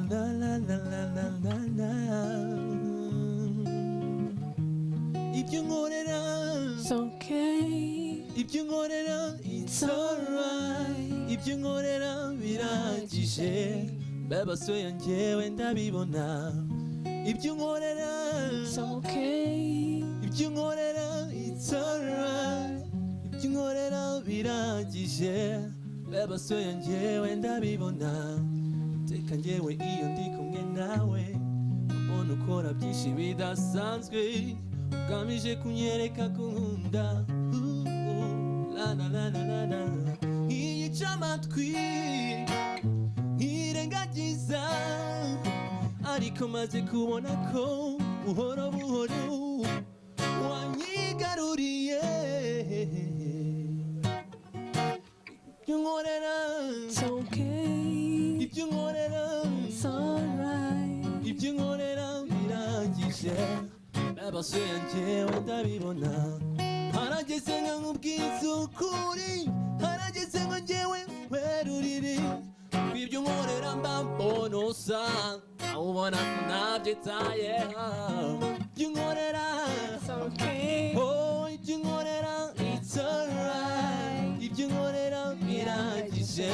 la la la la la la la. If you want it it's okay. If you want it it's alright. If you want it birangije babasuye njyewe ndabibona. If you want it it's okay. If you want it it's alright. If you want it birangije babasuye njyewe ndabibona. Teka njyewe iyo ndi kumwe nawe mbona ukora byinshi bidasanzwe ugamije kunyereka kunkunda. La la la la la. Iyica amatwi irengagiza ariko maze kubona ko buhoro buhoro wanyigaruriye. You want it it's okay. If you want it it's alright. If you want it birangije babasuye njyewe ndabibona. Harageze nka nkubwiza ukuri, harageze ngo njyewe nkwerurire ibyo nkorera mba mbona usa ubona ko nabyitayeho. Ibyo nkorera it's okay. Oh, ibyo nkorera it's alright. Ibyo nkorera birangije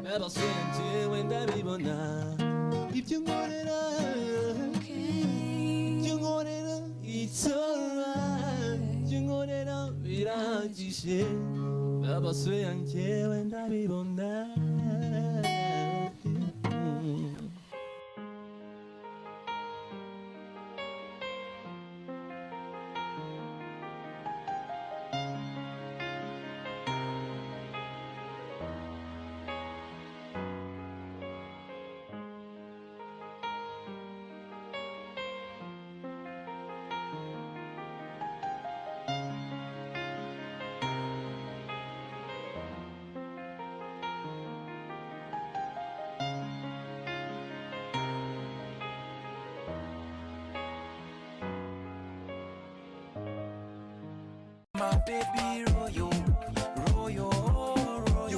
babasuye njyewe ndabibona. Ibyo nkorera ibyo nkorera it's alright. Ibyo nkorera birangije babasuye njyewe ndabibona.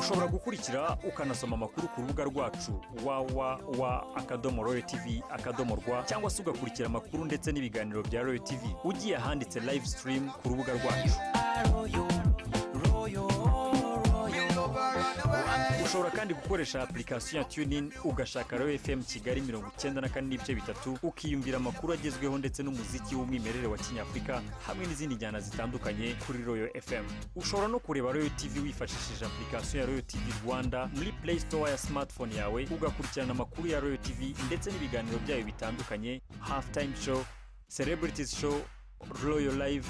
ushobora gukurikira ukanasoma amakuru ku rubuga rwacu www.royaltv.rw cyangwa se ugakurikira amakuru ndetse n'ibiganiro bya Royal TV ugiye ahanditse live stream ku rubuga rwacu. ushobora kandi gukoresha application ya TuneIn ugashaka Royal FM Kigali 94.3 ukiyumvira amakuru agezweho ndetse n'umuziki w'umwimerere wa Kinyafrika hamwe n'izindi njyana zitandukanye kuri Royal FM. Ushobora no kureba Royal TV wifashishije application ya Royal TV Rwanda muri Play Store ya smartphone yawe ugakurikirana amakuru ya Royal TV ndetse n'ibiganiro byayo bitandukanye, Halftime Show, Celebrities Show, Royal Live,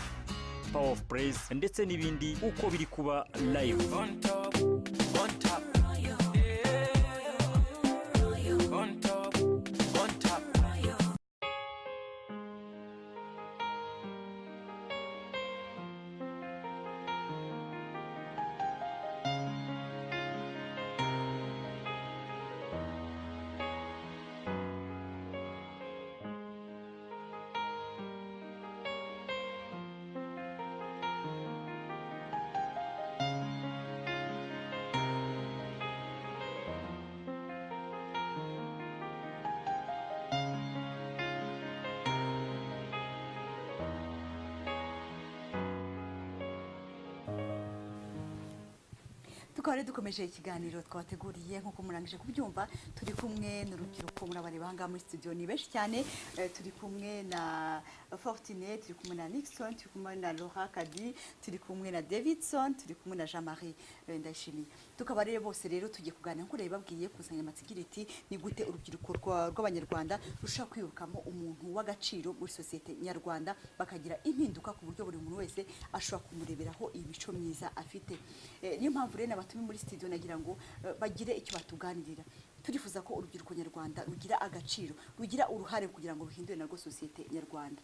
Power of Praise ndetse n'ibindi uko biri kuba live. On top. Tukaba dukomeje ikiganiro twateguriye nkuko murangije kubyumva turi kumwe n'urubyiruko murabareba hanga muri studio ni benshi cyane turi kumwe na Fortune turi kumwe na Nixon turi kumwe na Laura Kadi turi kumwe na Davidson turi kumwe na Jean-Marie Ndayishimiye tukaba rero bose rero tugiye kuganira nko reba babwiye kusanya amatsigiriti ni gute urubyiruko rw'abanyarwanda rushaka kwirukamo umuntu w'agaciro muri societe nyarwanda bakagira impinduka ku buryo buri muntu wese ashobora kumureberaho imico myiza afite. Niyo mpamvu rero n'abatumi muri studio nagira ngo bagire icyo batuganirira. Turifuza ko urubyiruko nyarwanda rugira agaciro rugira uruhare kugira ngo ruhindure narwo societe nyarwanda.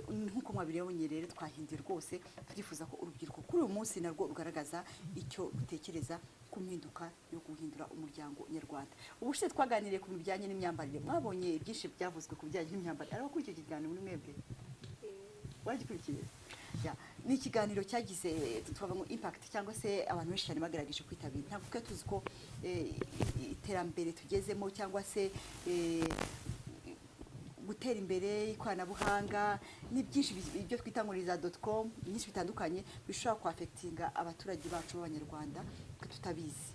Nkuko mwabirabonye rero twahinduye rwose turifuza ko urubyiruko kuri uyu munsi narwo rugaragaza icyo rutekereza ku mpinduka yo guhindura umuryango nyarwanda. Ubushize twaganiriye ku bijyanye n'imyambarire mwabonye byinshi byavuzwe ku bijyanye n'imyambarire ariko kuri icyo kiganiro muri mwebwe waragikurikiye ni ikiganiro cyagize twavuga ngo impact cyangwa se abantu benshi cyane bagaragaje kwitabira ntabwo twe tuzi ko iterambere tugezemo cyangwa se gutera imbere ikoranabuhanga ni byinshi ibyo twita ngo .com byinshi bitandukanye bishobora kwafectinga abaturage bacu b'abanyarwanda twe tutabizi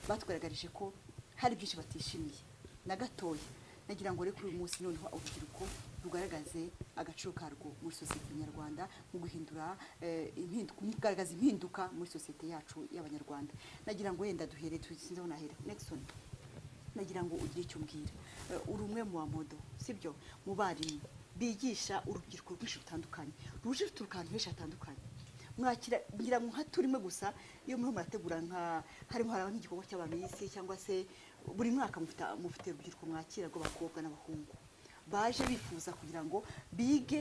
batugaragarije ko hari byinshi batishimiye na gatoya nagira ngo rero kuri uyu munsi noneho urubyiruko rugaragaze agaciro karwo muri sosiyete nyarwanda mu guhindura kugaragaza impinduka muri sosiyete yacu y'abanyarwanda nagira ngo wenda duhere tuzinzeho nahera Nexon nagira ngo ugire icyo umbwira uri umwe mu bamodo sibyo mu barimu bigisha urubyiruko rwinshi rutandukanye ruje ruturuka ahantu henshi hatandukanye mwakira ngira ngo nka turimo gusa iyo muri murategura nka harimo haraba nk'igikorwa cy'abamisi cyangwa se buri mwaka mufite urubyiruko mwakira rw'abakobwa n'abahungu baje bifuza kugira ngo bige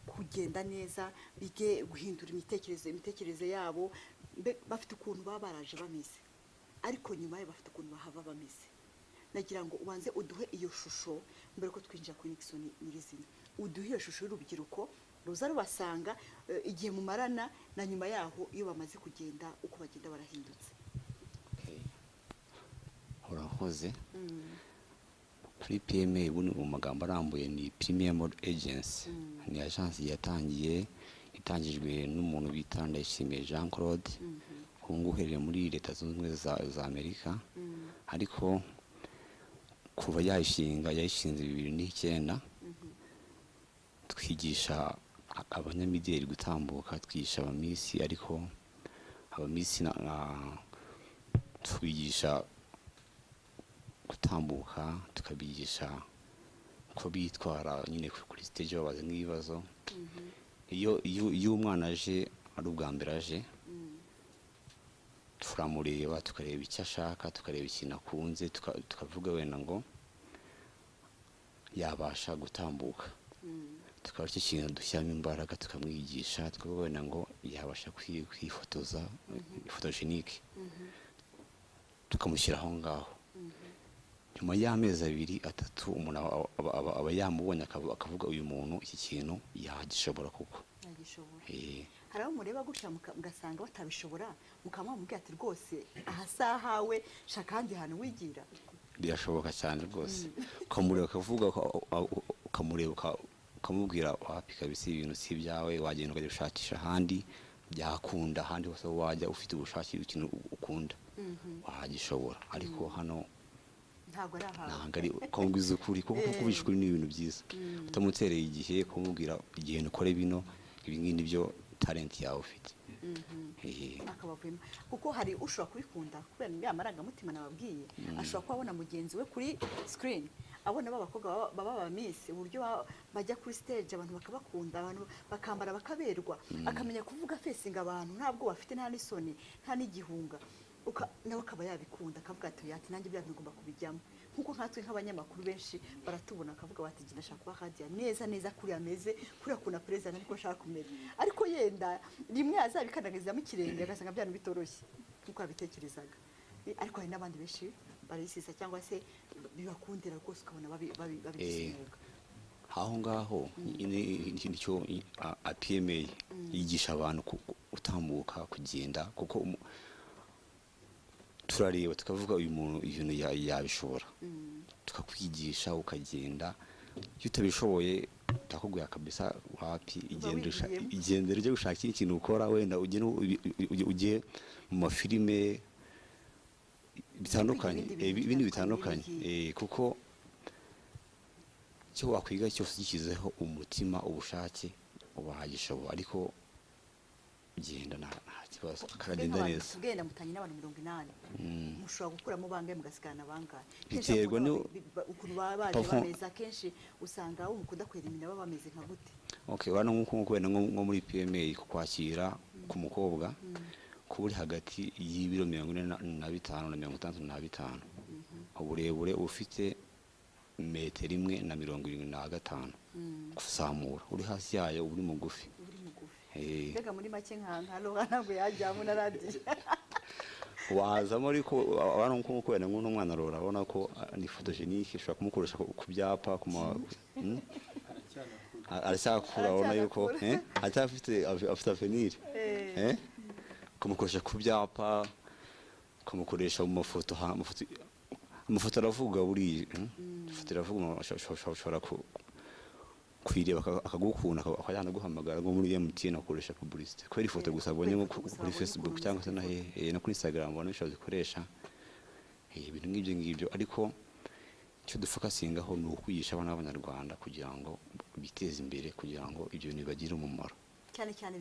kugenda neza bige guhindura imitekerereze yabo bafite ukuntu baba baraje bameze ariko nyuma ye bafite ukuntu bahava bameze nagira ngo ubanze uduhe iyo shusho mbere ko twinjira kuri Nixon nyirizina uduhe iyo shusho y'urubyiruko ruza rubasanga igihe mumarana na nyuma yaho iyo bamaze kugenda uko bagenda barahindutse. Urakoze. Kuri PMA ubu mu magambo arambuye ni Premier Model Agency ni agence itangijwe n'umuntu bita Ndayishimiye Jean Claude kungu uhereye muri Leta Zunze Ubumwe za Amerika ariko kuva yayishinze 2009 twigisha abanyamideli gutambuka twigisha abamisi ariko abamisi twigisha gutambuka tukabigisha ko bitwara nyine kuri stage babaze nk'ibibazo iyo umwana aje ari ubwa mbere aje turamureba tukareba icyo ashaka tukareba ikintu akunze tukavuga wenda ngo yabasha gutambuka tukaba icyo kintu dushyiramo imbaraga tukamwigisha tukavuga wenda ngo yabasha kwifotoza photogenique tukamushyira aho ngaho nyuma y'amezi 2-3 umuntu aba yamubonye akavuga uyu muntu iki kintu yagishobora kuko hari aho mureba gutya mugasanga batabishobora mukamubwira ati rwose ahasahawe shakandi hano wigira birashoboka cyane rwose ukamureba akavuga ukamureba ukamubwira wapi kabisa ibintu si byawe wagenda ukajya gushakisha ahandi byakunda ahandi hose wajya ufite ubushake ikintu ukunda wagishobora ariko hano ntabwo ari kumubwiza ukuri kuko kubishukuri ni ibintu byiza utamutereye igihe kumubwira igihe ukore bino ibi ngibi byo talent yawe ufite akabavuma kuko hari ushobora kubikunda kubera n'amarangamutima nababwiye ashobora kubona mugenzi we kuri screen abona babakobwa baba bamisi uburyo bajya kuri stage abantu bakabakunda abantu bakambara bakaberwa akamenya kuvuga facing abantu ntabwo bafite nta n'isoni nta n'igihunga nawe akaba yabikunda akavuga ati nanjye bya bigomba kubijyamo nkuko nkatwe nk'abanyamakuru benshi baratubona akavuga bati jye ndashaka kuba hadia neza kuri ameze kuri akuna president ariko ashaka kumera ariko yenda rimwe azabikanagizamo ikirenge agasanga byanu bitoroshye nkuko abitekerezaga ariko hari n'abandi benshi barisisa cyangwa se bibakundira rwose ukabona babigisimuka aho ngaho nicyo PMA yigisha abantu utambuka kugenda kuko turareba tukavuga uyu muntu ibintu yabishobora tukakwigisha ukagenda iyo utabishoboye utakubwira kabisa wapi igendere ujye gushaka ikintu ukora wenda ujye mu mafilime bitandukanye ibindi bitandukanye kuko cyo wakwiga cyose gikizeho umutima ubushake ubahagishobora ariko genda nta kibazo akagenda neza tugenda mutanye n'abantu 80 mushobora gukuramo bangaye mugasikana bangaye biterwa ukuntu babaje bameza kenshi usanga umukunda kwerimina baba bameze nka gute wana nkuko wenda nko muri PMA kukwakira ku mukobwa kuburi hagati y'ibiro 45 na 65 uburebure ufite metero 1.75 kuzamura uri hasi yayo uri mugufi mbega muri make nka Laura ntabwo yajyamo na radio wazamo ariko abantu nkuko wenda nk'umwana Laura abona ko ni photogenique ushobora kumukoresha ku byapa aracyakura urabona yuko aracyafite avenir kumukoresha ku byapa kumukoresha mu amafoto aravuga buri ifoto iravuga ushobora kwireba akagukunda akajyana guhamagara ngo muri MTN akoresha publicité kubera ifoto gusa abonye kuri Facebook cyangwa se no kuri Instagram ubona bishobora gukoresha ibintu ngibyo ariko icyo dufokasingaho ni ukwigisha abana b'Abanyarwanda kugira ngo biteze imbere kugira ngo ibyo bintu bagire umumaro cyane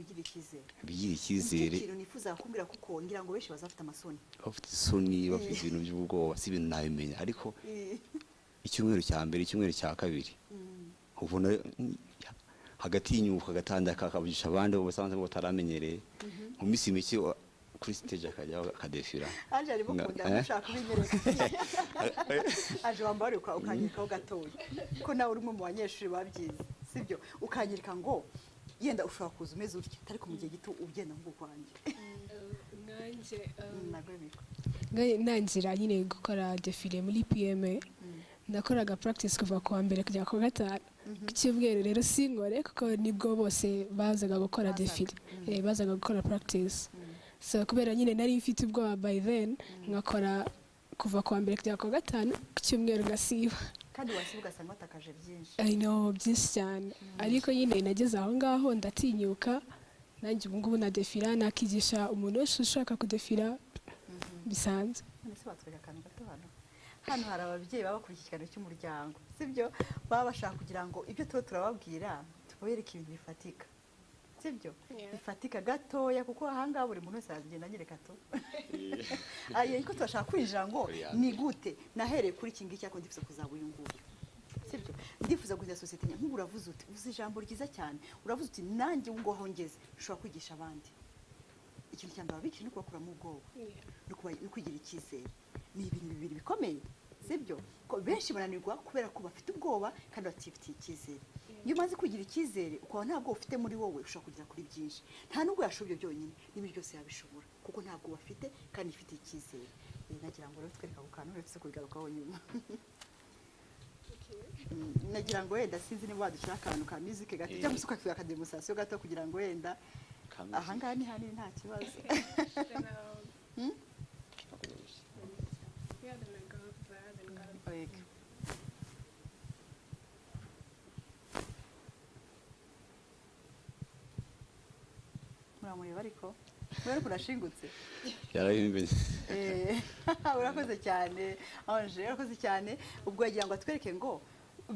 bigira icyizere ikintu nifuza kumbwira kuko ngira ngo benshi bazafite amasoni bafite isoni bafite ibintu by'ubwoba si ibintu nabimenya ariko icyumweru cya mbere icyumweru cya kabiri ubona hagati y'inyuka gatanda kakavugisha abandi basanzwe bataramenyereye mu minsi mike kuri stage akajya akadefira aje ari bukunda ushaka kubinyereka aje wambare ukanyirikaho gatoya ko nawe uri mu banyeshuri babyize sibyo ukanyirika ngo yenda ushobora kuza umeze utya ariko mu gihe gito ugenda ngo kwanjye nangira nyine gukora defile muri PMA nakoraga practice kuva ku wa mbere kujya ku gatanu ku cyumweru rero sinkore kuko nibwo bose bazaga gukora defile bazaga gukora practice so kubera nyine nari mfite ubwoba by then nkakora kuva ku wa mbere kujya ku gatanu ku cyumweru ngasiba kandi wasibuka ugasanga watakaje byinshi I know byinshi cyane ariko nyine nageze aho ngaho ndatinyuka nanjye ubu ngubu nadefira nakigisha umuntu wese ushaka kudefira bisanzwe none se batwereka akantu gato hano hari ababyeyi baba bakurikiye ikiganiro cy'umuryango sibyo baba bashaka kugira ngo ibyo tuba turababwira tubereke ibintu bifatika sibyo bifatika gatoya kuko ahangaha buri muntu wese aragenda anyereka to ariko turashaka kwinjira ngo ni gute nahereye kuri iki ngiki cyako ndifuza kuzaba uyu nguyu sibyo ndifuza kugira sosiyete nk'ubu uravuze uti uzi ijambo ryiza cyane uravuze uti nanjye ubu ngaho ngeze ushobora kwigisha abandi ikintu cyambara biki no kubakuramo ubwoba no kugira icyizere ni ibintu bibiri bikomeye sibyo ko benshi bananirwa kubera ko bafite ubwoba kandi batifitiye icyizere iyo umaze kugira icyizere ukaba ntabwo ufite muri wowe ushobora kugera kuri byinshi nta nubwo yashobora byonyine n'ibindi byose yabishobora kuko ntabwo bafite kandi ifite icyizere nagira ngo rero twereka ku kantu uretse kubigarukaho nyuma nagira ngo wenda sinzi niba wadushaka akantu ka music gato cyangwa se ukakivuga akademonstration gato kugira ngo wenda ahangaha ni hanini nta kibazo muramureba ariko mwari kurashingutse yarabimbenye urakoze cyane Ange urakoze cyane ubwo yagira ngo atwereke ngo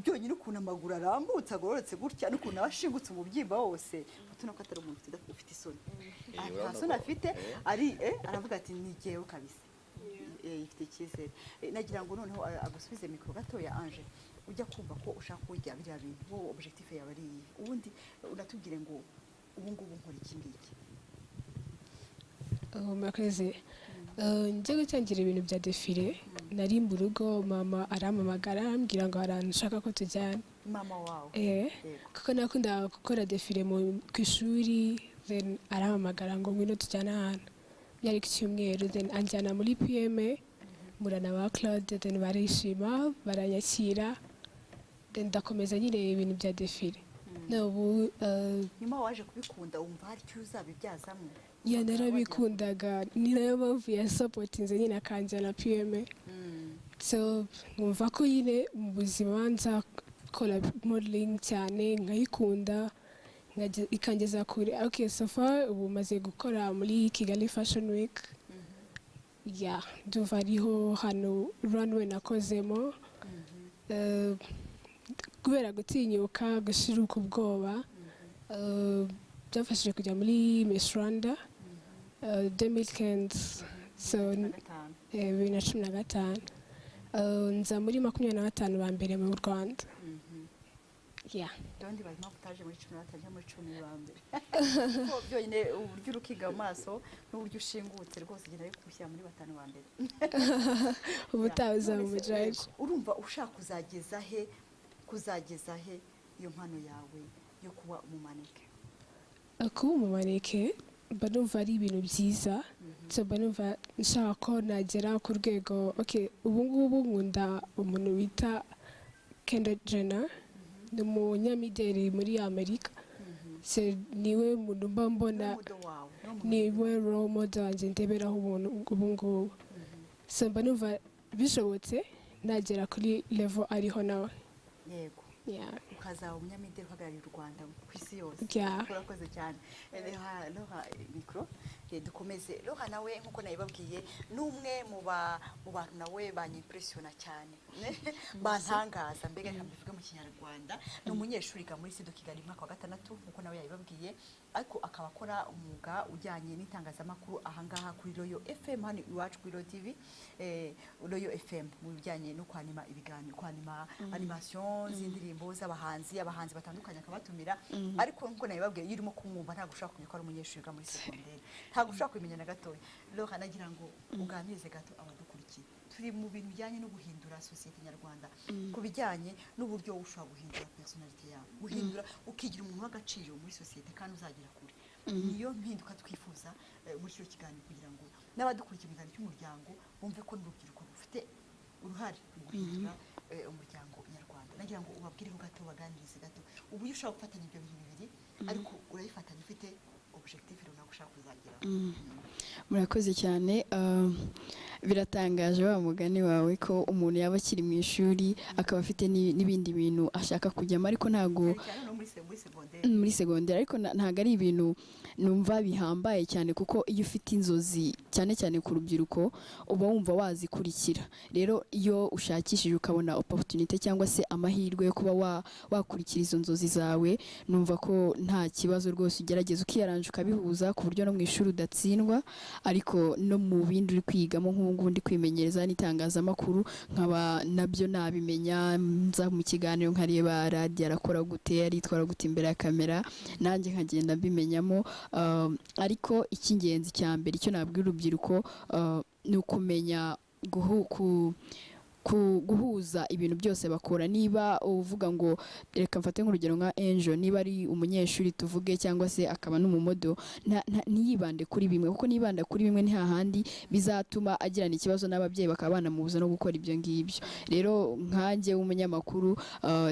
byonyine ukuntu amaguru arambutse agororotse gutya n'ukuntu abashingutse umubyimba wose utuno ko atari umuntu ufite isoni nta soni afite aravuga ati ni jyewe kabisa ifite icyizere nagira ngo noneho agusubize mikoro gatoya Ange ujya kumva ko ushaka kujya biriya bintu wowe objectif yawe ari iyi ubundi unatubwire ngo ubu ngubu nkora iki ngiki murakoze njye gutangira ibintu bya defile nari mu rugo mama arampamagara arambwira ngo hari ahantu ushaka ko tujyana mama wawe kuko nakundaga gukora defile ku ishuri then arampamagara ngo ngwino tujyane ahantu byari ku cyumweru then anjyana muri PMA murana ba Claude then barishima baranyakira then ndakomeza nyine ibintu bya defile n'ubu nyuma waje kubikunda wumva hari icyo uzabibyazamo narabikundaga ni nayo mpamvu ya supportinze nyine akanjyana PMA so nkumva ko nyine mu buzima nzakora modeling cyane nkayikunda ikangeza kure okay so far ubu maze gukora muri Kigali Fashion Week ndumva ariho hano runway nakozemo kubera gutinyuka gushiruka ubwoba byafashije kujya muri Miss Rwanda 2015 so 2015 nza muri 25 ba mbere mu Rwanda Dondi barimo kutaje muri 15 muri 10 ba mbere ko byonyine uburyo urukiga amaso n'uburyo ushingutse rwose genda ari kushyira muri 5 ba mbere ubutaza mu jaje urumva ushaka kuzageza he iyo mpano yawe yo kuba umumaneke kuba umumaneke banumva ari ibintu byiza so banumva nshaka ko nagera ku rwego ubu ngubu nkunda umuntu bita Kendall Jenner ni umunyamideli muri Amerika. Niwe muntu mba mbona niwe role model wanjye ndeberaho ubu ngubu. So mba numva bishobotse nagera kuri level ariho nawe. Yego. Yeah. Ukazaba umunyamideli uhagarariye u Rwanda ku isi yose. Yeah. Urakoze cyane. Loha mikro dukomeze. Loha nawe nkuko nayibabwiye n'umwe mu bantu nawe banyimpressiona cyane. Bantangaza mbega nkambivuga mu Kinyarwanda. Ni umunyeshuri ga muri Sido Kigali mwaka wa 6 nkuko nawe yayibabwiye, ariko akaba akora umwuga ujyanye n'itangazamakuru ahangaha kuri Royal FM hano iwacu kuri TV, Royal FM mu bijyanye no kwanima ibiganiro, kwanima animation z'indirimbo z'abahanzi batandukanye akabatumira. Ariko nkuko nayibabwiye iyo urimo kumwumva ntabwo ushaka kumenya ko ari umunyeshuri ga muri secondaire, ntabwo ushaka kumenya na gatoya. Loha nagira ngo uganirize gato abadukurikiye. Turi mu bintu bijyanye no guhindura societe nyarwanda, ku bijyanye n'uburyo ushobora guhindura personality yawe, guhindura ukigira umuntu w'agaciro muri societe kandi uzagira kure. Niyo mpinduka twifuza muri cyo kiganiro kugira ngo n'abadukurikiye ibiganiro cy'umuryango bumve ko n'urubyiruko rufite uruhare mu guhindura umuryango nyarwanda. Nagira ngo ubabwireho gato, baganirize gato uburyo ushobora gufatanya ibyo bintu bibiri, ariko urayifatanya ufite objectif runaka ushaka kuzageraho. Murakoze cyane. Biratangaje wa mugani wawe ko umuntu yaba akiri mu ishuri akaba afite n'ibindi bintu ashaka kujyamo, ariko ntago muri secondaire, ariko ntago ari ibintu numva bihambaye cyane, kuko iyo ufite inzozi cyane cyane ku rubyiruko uba wumva wazikurikira. Rero iyo ushakishije ukabona opportunity cyangwa se amahirwe yo kuba wakurikira izo nzozi zawe, numva ko nta kibazo rwose ugerageza ukiyaranje ukabihuza ku buryo no mu ishuri udatsindwa, ariko no mu bindi uri kwigamo nk'ubu ndi kwimenyereza n'itangazamakuru nkaba nabyo nabimenya, nza mu kiganiro nkareba radio arakora gute, aritwara gute imbere ya kamera, nanjye nkagenda mbimenyamo. Ariko icy'ingenzi cya mbere icyo nabwira urubyiruko ni ukumenya guhuza ibintu byose bakora. Niba uvuga ngo reka mfate nk'urugero nka Angel, niba ari umunyeshuri tuvuge cyangwa se akaba n'umumodo, ntiyibande kuri bimwe, kuko nibanda kuri bimwe ni hahandi bizatuma agirana ikibazo n'ababyeyi bakaba banamubuza no gukora ibyo ngibyo. Rero nkanjye w'umunyamakuru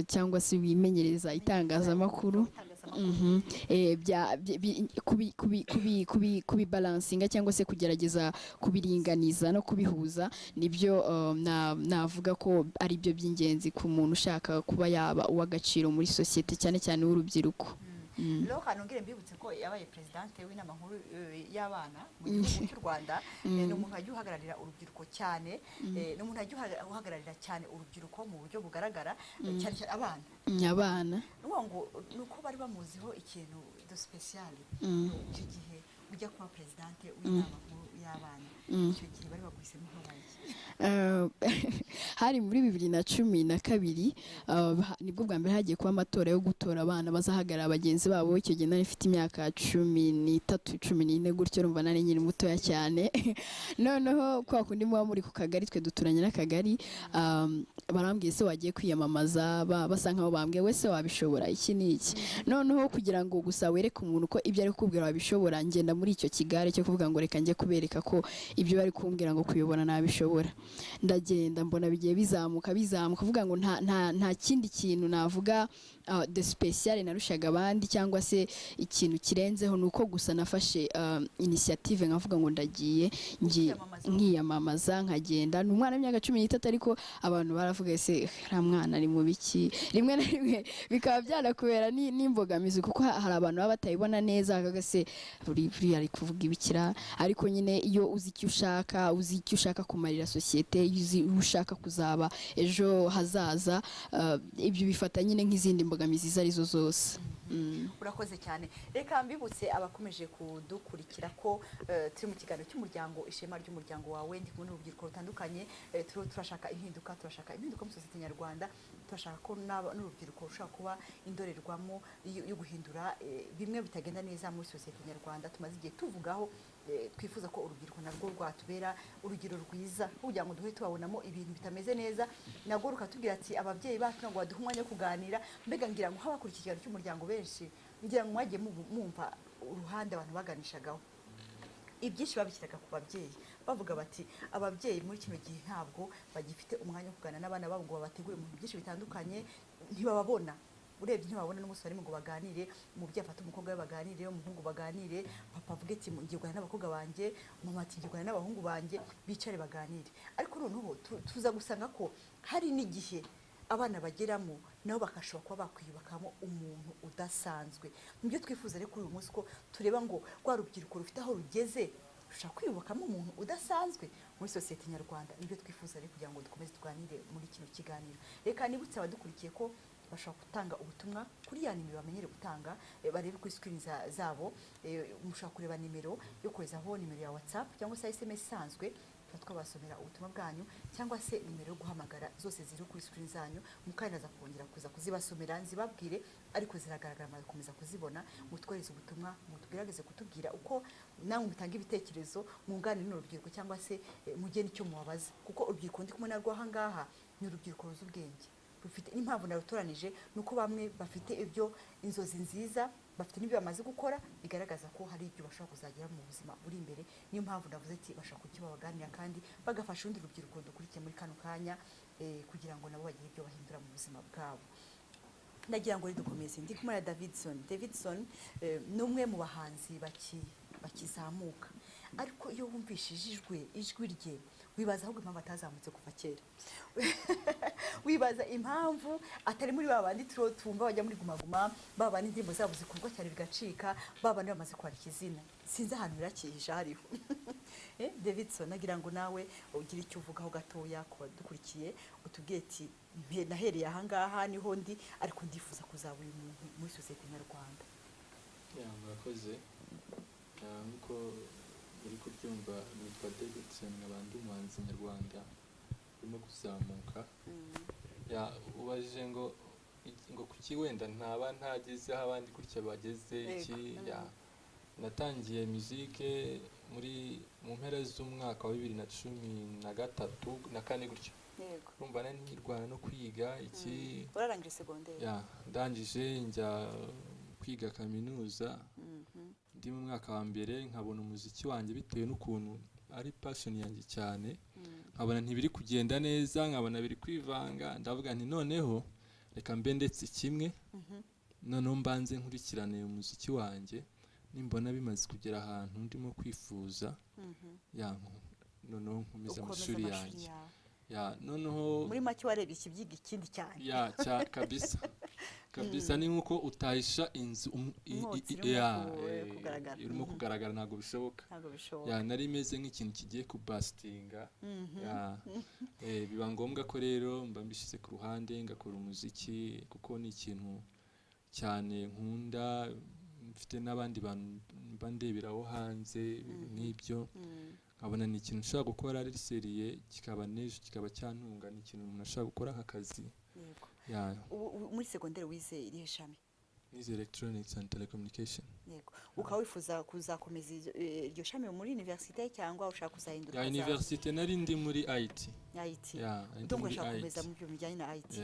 cyangwa se wimenyereza itangazamakuru, kubibalansinga cyangwa se kugerageza kubiringaniza no kubihuza, nibyo navuga ko ari byo by'ingenzi ku muntu ushaka kuba yaba uw'agaciro muri societe, cyane cyane w'urubyiruko. Loha nongere mbibutse ko yabaye presidente w'inama nkuru y'abana mu gihugu cy'u Rwanda. Ni umuntu ajya uhagararira urubyiruko cyane, ni umuntu ajya uhagararira cyane urubyiruko mu buryo bugaragara, cyane cyane abana. Nuko bari bamuziho ikintu de special icyo gihe ujya kuba presidente w'inama nkuru y'abana. Icyo gihe bari bagwisemo nk'abaye hari muri 2012 nibwo bwa mbere hagiye kuba amatora yo gutora abana bazahagarara bagenzi babo. Icyo gihe nari mfite imyaka 13-14 gutyo, urumva nari nyiri mutoya cyane. Noneho kwa kundi muba muri ku kagari, twe duturanye n'akagari, barambwiye se wagiye kwiyamamaza, basa nkaho bambwiye wese wabishobora iki n'iki. Noneho kugira ngo gusa wereke umuntu ko ibyo ari kukubwira wabishobora, ngenda muri icyo kigare cyo kuvuga ngo reka njye kubereka ko ibyo bari kumbwira ngo kuyobora nabishobora. Ndagenda mbona bigiye bizamuka kuvuga ngo nta kindi kintu navuga de special narushaga abandi cyangwa se ikintu kirenzeho, nuko gusa nafashe initiative nkavuga ngo ndagiye nkiyamamaza nkagenda. Ni umwana w'imyaka 13, ariko abantu baravuga ese nta mwana ari mu biki, rimwe na rimwe bikaba byanakubera n'imbogamizi, kuko hari abantu baba batayibona neza, akaga se buri ari kuvuga ibikira. Ariko nyine iyo uzi icyo ushaka kumarira societe, uzi ushaka kuzaba ejo hazaza, ibyo bifata nyine nk'izindi mbogamizi izo arizo zose. Urakoze cyane. Reka mbibutse abakomeje kudukurikira ko turi mu kiganiro cy'umuryango, ishema ry'umuryango wawe. Ndi kumwe n'urubyiruko rutandukanye, turashaka impinduka mu societe nyarwanda. Turashaka ko n'urubyiruko rushaka kuba indorerwamo yo guhindura bimwe bitagenda neza muri societe nyarwanda. Tumaze igihe tuvugaho, twifuza ko urubyiruko narwo rwatubera urugero rwiza, kugira ngo duhe tubabonamo ibintu bitameze neza, nabwo rukatubwira ati ababyeyi bacu ntabwo baduha umwanya wo kuganira. Mbega ngira ngo habakurikiye ikiganiro cy'umuryango benshi, ngira ngo mwagiye mumva uruhande abantu baganishagaho, ibyinshi babishyiraga ku babyeyi, bavuga bati ababyeyi muri kino gihe ntabwo bagifite umwanya wo kuganira n'abana babo ngo babategure mu bintu byinshi bitandukanye, ntibababona urebye ntibabona n'umusore ngo baganire, umubyeyi afata umukobwa we baganire, umuhungu baganire, papa avuge ati ngiye kuganira n'abakobwa banjye, mama ati ngiye kuganira n'abahungu banjye, bicare baganire. Ariko noneho tuza gusanga ko hari n'igihe abana bageramo nabo bakashobora kuba bakwiyubakamo umuntu udasanzwe. Nibyo twifuza rero kuri uyu munsi ko tureba ngo rwa rubyiruko rufite aho rugeze rushaka kwiyubakamo umuntu udasanzwe muri sosiyete nyarwanda. Nibyo twifuza rero kugira ngo dukomeze tuganire muri kino kiganiro. Reka nibutse abadukurikiye ko bashobora gutanga ubutumwa kuri ya nimero bamenyere gutanga, barebe kuri screen zabo. Mushobora kureba nimero yo kohezaho nimero ya WhatsApp cyangwa se SMS isanzwe, twabasomera ubutumwa bwanyu, cyangwa se nimero yo guhamagara, zose ziri kuri screen zanyu. Mukanaza kongera kuza kuzibasomera nzibabwire, ariko ziragaragara mwakomeza kuzibona. Mutwohereze ubutumwa, mutugerageze kutubwira uko namwe mutanga ibitekerezo, mwunganire n'urubyiruko cyangwa se mugene icyo mubabaza, kuko urubyiruko ndi kumwe narwo aha ngaha ni urubyiruko ruzi ubwenge rufite n'impamvu narutoranije, nuko bamwe bafite ibyo inzozi nziza, bafite n'ibyo bamaze gukora bigaragaza ko hari ibyo bashobora kuzagera mu buzima buri imbere. Niyo mpamvu navuze ati bashaka kuki babaganira kandi bagafasha undi rubyiruko dukurikiye muri kano kanya, kugira ngo nabo bagire ibyo bahindura mu buzima bwabo. Ndagira ngo dukomeze. Ndi kumwe na Davidson ni umwe mu bahanzi bakizamuka, ariko iyo wumvishije ijwi rye wibaza ahubwo impamvu atazamutse kuva kera. Wibaza impamvu atari muri babandi tumva bajya muri gumaguma, babandi indirimbo zabo zikundwa cyane bigacika, babandi bamaze kwandika izina, sinzi ahantu birakihisha hariho. Davidson, nagira ngo nawe ugire icyo uvugaho gatoya ku badukurikiye, utubwiye ati nahereye aha ngaha niho ndi, ariko ndifuza kuzaba uyu muntu muri sosiyete nyarwanda. Murakoze. Nkuko muri kubyumva, nitwa Davidson, nk'abandi umuhanzi nyarwanda urimo kuzamuka. Ubajije ngo kuki wenda ntaba ntageze aho abandi gutya bageze iki. Natangiye muzike mu mpera z'umwaka wa 2013 na kane gutyo. Urumva nari nirwana no kwiga iki. Wararangije secondaire? Ndangije njya kwiga kaminuza. Ndi mu mwaka wa mbere nkabona umuziki wanjye bitewe n'ukuntu ari passion yanjye cyane, nkabona ntibiri kugenda neza, nkabona biri kwivanga. Ndavuga nti noneho reka mbe ndetse kimwe, noneho mbanze nkurikirane umuziki wanjye, nimbona bimaze kugera ahantu ndimo kwifuza, noneho nkomeza amashuri yanjye. Noneho muri make warebye ikibyiga ikindi cyane. Kabisa ni nkuko utahisha inzu irimo kugaragara, ntabwo bishoboka. Nari imeze nk'ikintu kigiye kubastinga. Biba ngombwa ko rero mba mbishyize ku ruhande ngakora umuziki, kuko ni ikintu cyane nkunda. Mfite n'abandi bantu mba ndeberaho hanze n'ibyo, nkabona ni ikintu ushobora gukora ari seriye, kikaba n'ejo kikaba cyantunga. Ni ikintu umuntu ashobora gukora nk'akazi. Muri secondaire wize irihe shami? Nize electronics and telecommunication. Yego. Ukaba wifuza kuzakomeza iryo shami muri universite cyangwa ushaka kuzahindura? Universite nari ndi muri IT. Ndumva ushaka kumeza mu byo bijyanye na IT.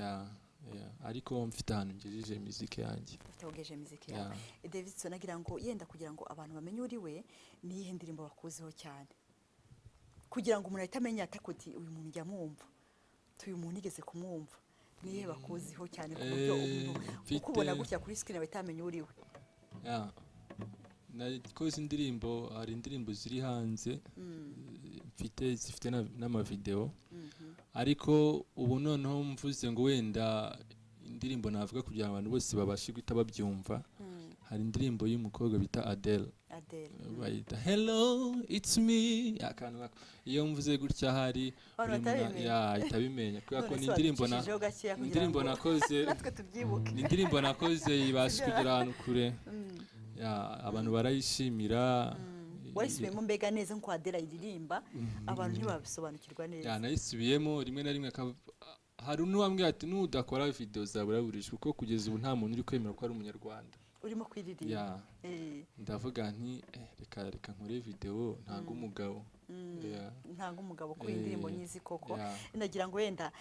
Ariko mfite ahantu ngejeje muzike yanjye. Utagejeje muzike yawe. Davidson, nagira ngo yenda kugira ngo abantu bamenye uri we, ni iyihe ndirimbo bakuziho cyane, kugira ngo umuntu ahite amenya atakuti uyu muntu njya mwumva, uyu muntu igeze kumwumva, niye bakuziho cyane ku buryo umuntu ukubona gutya kuri screen batamenya uri we. Nakoze indirimbo, hari indirimbo ziri hanze zifite n'amavideo, ariko ubu noneho mvuze ngo wenda indirimbo navuga kugira abantu bose babashe guhita babyumva. Hari indirimbo y'umukobwa bita Adele. Bayita Hello It's Me. Iyo mvuze gutya hari itabimenya, kubera ko ni indirimbo nakoze ni indirimbo nakoze ibasha kugera ahantu kure. Abantu barayishimira. Wayisubiyemo mbega neza nko Adele iririmba, abantu ntibabisobanukirwa neza. Nayisubiyemo rimwe na rimwe. Hari n'uwambwiye ati nudakora video zaburaburije, kuko kugeza ubu nta muntu uri kwemera ko ari umunyarwanda urimo kwiririmba. Ndavuga nti reka nkore video ntago umugabo. Ntago umugabo ko indirimbo nyizi koko. Nagira ngo wenda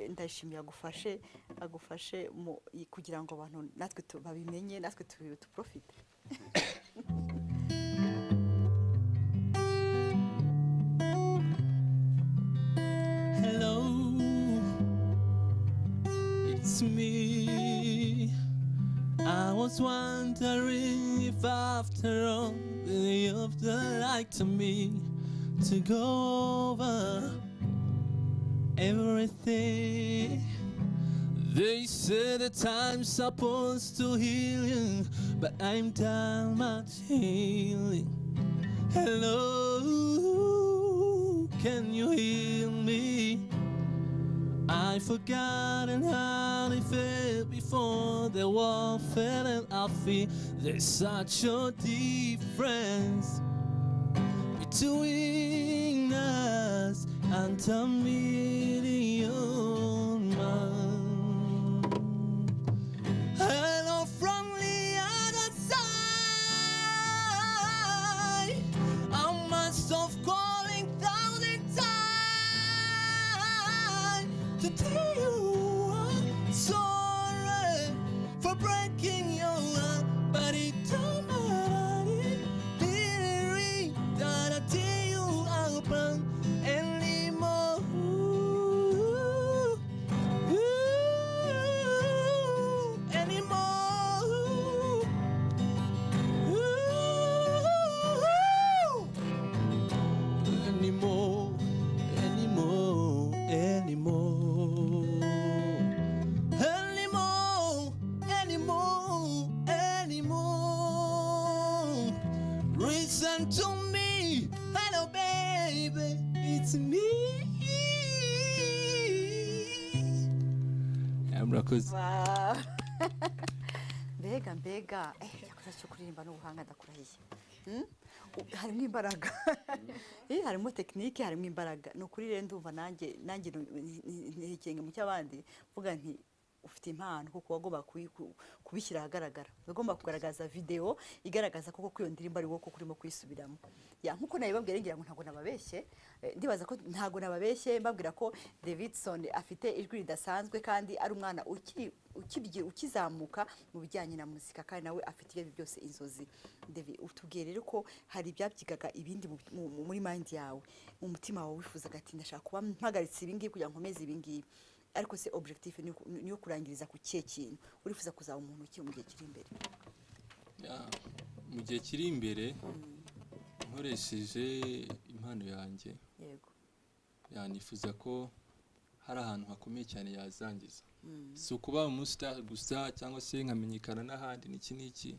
ndashimiye agufashe kugira ngo abantu natwe babimenye, natwe tuprofite. Hello, it's me. was wondering if after all you'd like to me to go over everything. They say that time's supposed to heal you, but I'm done much healing. Hello, can you heal me? I've forgotten how they felt before the wall fell and I feel there's such a difference between us and a million miles. Hello from the other side. I must have calling 1,000 times to tell you I'm sorry for breaking your heart, but it don't matter. It didn't read that I tell you about anymore. Anymore. Anymore, anymore, anymore, anymore, anymore. Listen to me, hello baby, it's me. Murakoze. Wow. mbega yakoze cyo kuririmba n'ubuhanga ndakurahiye. Harimo imbaraga. Harimo tekinike, harimo imbaraga. No kuri rero ndumva nanjye ntekenga mu cyabandi vuga nti ufite impano kuko wagomba kubishyira ahagaragara. Wagomba kugaragaza video igaragaza koko ko iyo ndirimbo ari wowe kurimo kwisubiramo. Ya nkuko nabibabwira ngira ngo ntago nababeshye, ndibaza ko ntago nababeshye mbabwira ko Davidson afite ijwi ridasanzwe kandi ari umwana ukizamuka mu bijyanye na muzika kandi nawe afite ibyo byose inzozi. David utubwiye rero ko hari ibyabyigaga ibindi muri mind yawe, mu mutima wawe wifuzaga ati ndashaka kuba mpagaritse ibingibi kugira ngo nkomeze ibingibi, ariko se objectif niyo kurangiriza ku kiye kintu urifuza kuzaba umuntu uki mu gihe kiri imbere? Mu gihe kiri imbere nkoresheje impano yanjye, Yego. nifuza ko hari ahantu hakomeye cyane yazangiza. Si ukuba umustar gusa cyangwa se nkamenyekana n'ahandi n'iki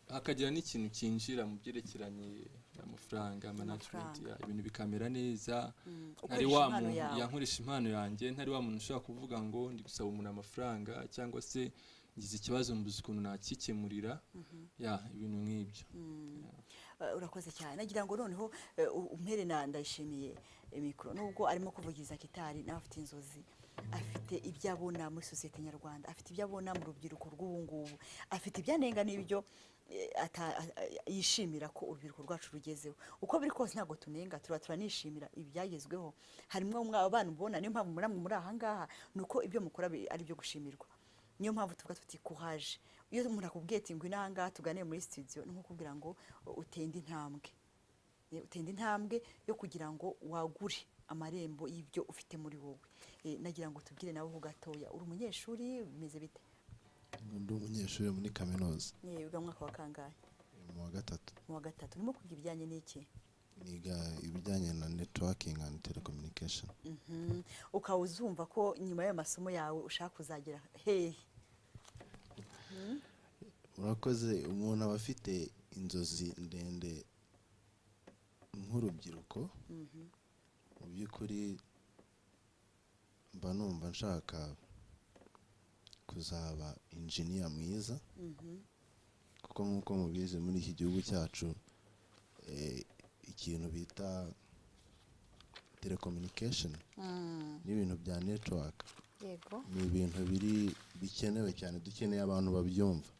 hakagira n'ikintu kinjira mu byerekeranye amafaranga, management, ibintu bikamera neza. Ntari wa muntu yankoresha impano yanjye, ntari wa muntu ushaka kuvuga ngo ndi gusaba umuntu amafaranga cyangwa se ngize ikibazo mbuze ukuntu nakikemurira. Ibintu nk'ibyo. Urakoze cyane. Nagira ngo noneho umpere ndayishimiye mikro nubwo arimo kuvugiza gitari nawe afite inzozi, afite ibyo abona muri societe nyarwanda, afite ibyo abona mu rubyiruko rw'ubu ngubu, afite ibyanenga n'ibyo yishimira ko urubyiruko rwacu rugezeho. Uko biri kose ntago tunenga, turanishimira ibyagezweho. Harimo abana ubona, niyo mpamvu muri aha ngaha nuko ibyo mukora ari byo gushimirwa. Niyo mpamvu tuvuga tuti courage. Iyo umuntu akubwiye ati ngwino aha ngaha tugane muri studio, ni nko kubwira ngo utende intambwe yo kugira ngo wagure amarembo y'ibyo ufite muri wowe. Nagira ngo tubwire nawe ho gatoya, uri umunyeshuri bimeze bite? Ndi umunyeshuri muri kaminuza. Wiga mwaka wa kangahe? Mu wa gatatu. Mu wa gatatu. Urimo kwiga ibijyanye n'iki? Niga ibijyanye na networking and telecommunication. Ukaba uzumva ko nyuma y'amasomo yawe ushaka kuzagera hehe? Murakoze. Umuntu aba afite inzozi ndende nk'urubyiruko. Mu by'ukuri mba numva nshaka kuzaba engineer mwiza, kuko nk'uko mubizi muri iki gihugu cyacu ikintu bita telecommunication n'ibintu bya network, Yego. ni ibintu bikenewe cyane, dukeneye abantu babyumva.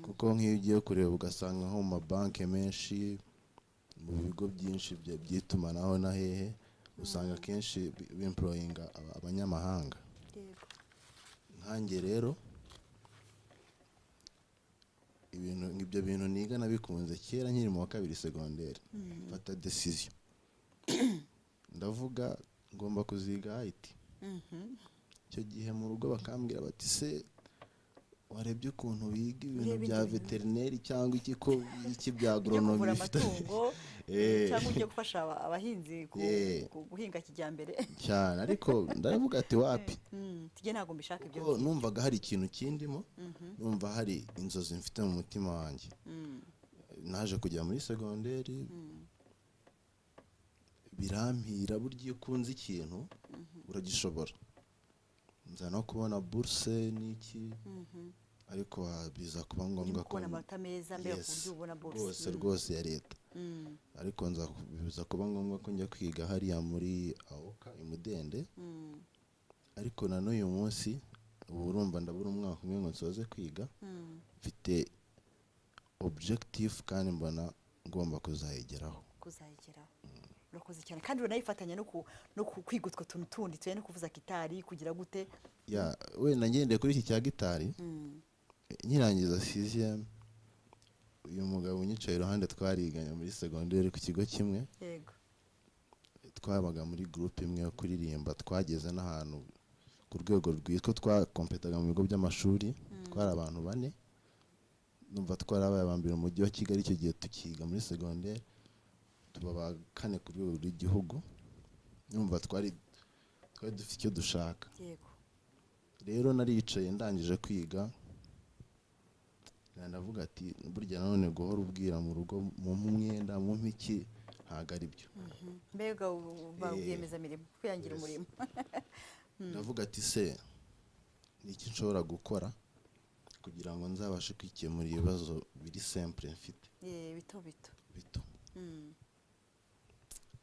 Kuko nk'iyo ugiye kureba ugasanga nko mu mabanki menshi, mu bigo byinshi by'itumanaho na hehe, usanga kenshi bemployinga abanyamahanga. Yego. Nkanjye rero ibyo bintu niga nabikunze kera nkiri mu wa kabiri secondaire. Mfata decision ndavuga ngomba kuziga IT. Icyo gihe mu rugo bakambwira bati se warebye ukuntu biga ibintu Urebe bya ibyo bintu. veterineri cyangwa iki bya ujye kuvura agronomy amatungo cyangwa ujye gufasha abahinzi guhinga kijyambere cyane ariko ndavuga ati wapi tujye ntabwo mbishaka ibyo ko numvaga hari ikintu kindimo numva hari inzozi mfite mu mutima wanjye naje kujya muri segonderi birampira burya iyo ukunze ikintu uragishobora nza no kubona bourse n'iki ariko biza kuba ngombwa ko kubona amanota meza mbere ku buryo ubona bourse rwose ya leta ariko biza kuba ngombwa ko njya kwiga hariya muri AOK Imudende ariko na n'uyu munsi ubu urumva ndabura umwaka umwe ngo nsoze kwiga mfite objective kandi mbona ngomba kuzayigeraho urakoze cyane kandi uranayifatanya no kwiga utwo tuntu tundi tuye no kuvuza gitari kugira gute wenda ngendeye kuri iki cya gitari nkirangiza 6e uyu mugabo unyicaye iruhande twariganye muri segonderi ku kigo kimwe yego twabaga muri groupe imwe yo kuririmba twageze n'ahantu ku rwego rwitwa twakompetaga mu bigo by'amashuri twari abantu 4 numva twarabaye abambira mu mujyi wa Kigali icyo gihe tukiga muri segonderi tuba 4 ku rwego rw'igihugu numva twari dufite icyo dushaka yego rero naricaye ndangije kwiga ndavuga ati burya none guhora ubwira mu rugo mu mwenda mu mpiki ntago ari byo mbega bawiyemeza mirimo kwiyangira umurimo ndavuga ati se niki nshobora gukora kugira ngo nzabashe kwikemura ibibazo biri simple mfite bito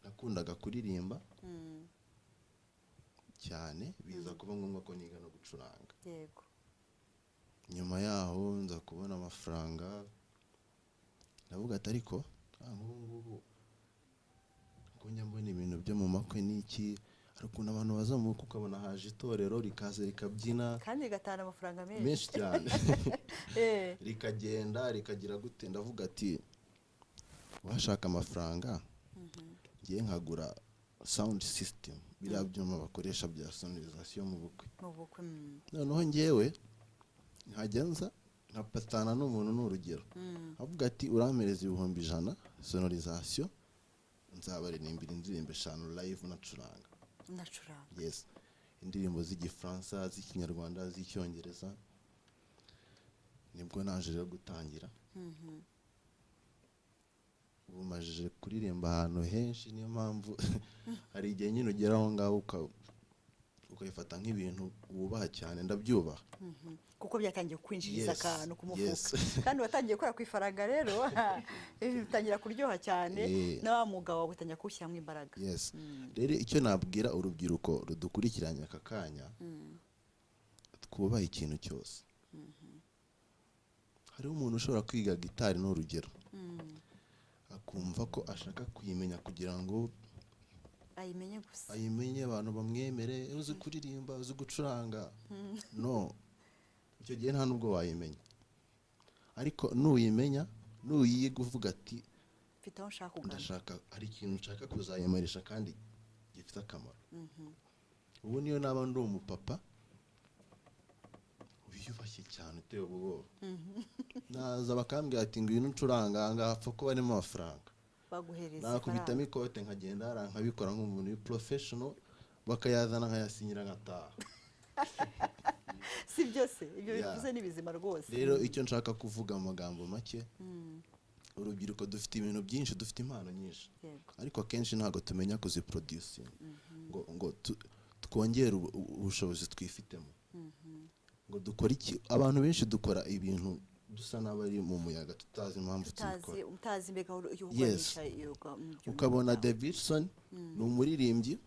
nakundaga kuririmba cyane biza kuba ngombwa ko niga no gucuranga yego nyuma yaho nza kubona amafaranga ndavuga ati ariko ngubu ko njya mbona ibintu byo mu makwe n'iki ariko abantu bazamuka ukabona haje itorero rikaza rikabyina kandi rigatanga amafaranga menshi cyane rikagenda rikagira gute ndavuga ati washaka amafaranga ngiye nkagura sound system biriya byuma bakoresha bya sonorisation mu bukwe noneho ngewe nkajya nza nkapatana n'umuntu n'urugero avuga ati urampereza 100 sonorisation nzabaririmbira indirimbo 5 live nacuranga yes indirimbo z'igifaransa z'ikinyarwanda z'icyongereza nibwo naje rero gutangira ubu majije kuririmba ahantu henshi niyo mpamvu hari igihe nyine ugera aho ngaho ukayifata nk'ibintu wubaha cyane ndabyubaha kuko byatangiye kwinjiriza akantu ku mufuka kandi watangiye gukora ku ifaranga rero bitangira kuryoha cyane na wa mugabo wawe utangira kuwushyiramo imbaraga rero icyo nabwira urubyiruko rudukurikiranye aka kanya twubaha ikintu cyose hariho umuntu ushobora kwiga gitari n'urugero akumva ko ashaka kuyimenya kugira ngo ayimenye abantu bamwemere uzi kuririmba uzi gucuranga no icyo gihe nta nubwo wayimenya ariko nuyimenya nuyiga uvuga ati ndashaka hari ikintu nshaka kuzayimarisha kandi gifite akamaro ubu niyo naba ndi umupapa wiyubashye cyane uteye ubwoba naza bakambwira ati ngwino ucuranga ahangaha hapfa kuba harimo amafaranga nakubitamo ikote nkagenda nkabikora nk'umuntu uri professional bakayazana nkayasinyira nkataha si byose ibyo bivuze ni bizima rwose rero icyo nshaka kuvuga amagambo make urubyiruko dufite ibintu byinshi dufite impano nyinshi ariko akenshi ntabwo tumenya kuziproduce ngo twongere ubushobozi twifitemo ngo dukora iki abantu benshi dukora ibintu dusa n'abari mu muyaga tutazi impamvu tubikora utazi mbega ukabona Davidson ni umuririmbyi